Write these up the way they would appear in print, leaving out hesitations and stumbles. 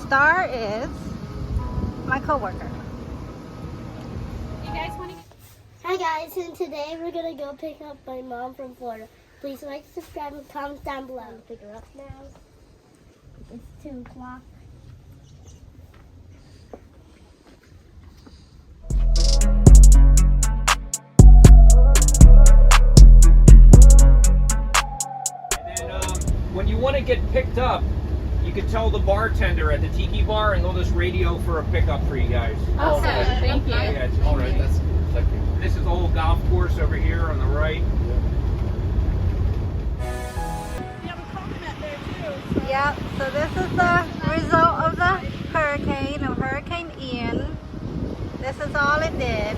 Star is my coworker. You guys want to? Hi guys, and today we're gonna go pick up my mom from Florida. Please like, subscribe, and comment down below. I'm pick her up now. It's 2 o'clock. And then when you want to get picked up, you can tell the bartender at the Tiki Bar, and they'll just radio for a pickup for you guys. Okay, thank you. Yeah, it's All right, that's technical. This is the whole golf course over here on the right. Yep, so this is the result of the hurricane, of Hurricane Ian. This is all it did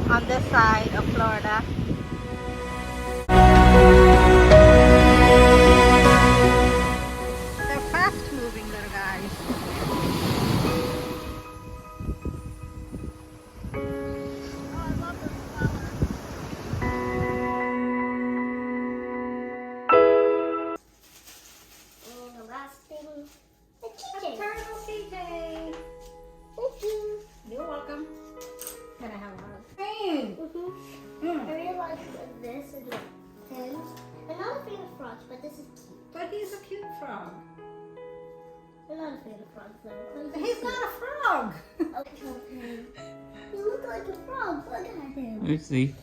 on this side of Florida. They're fast moving little guys. And the last thing, the keychain. Turtle CJ. Thank you. You're welcome. Can I have a hug? I really like this and the pins. I'm not a fan of frogs, but this is cute. But he's a cute frog. I'm not a fan of frogs though. He's not a frog. Okay. You look like a frog. Look at him. Let's see.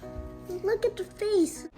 Look at the face.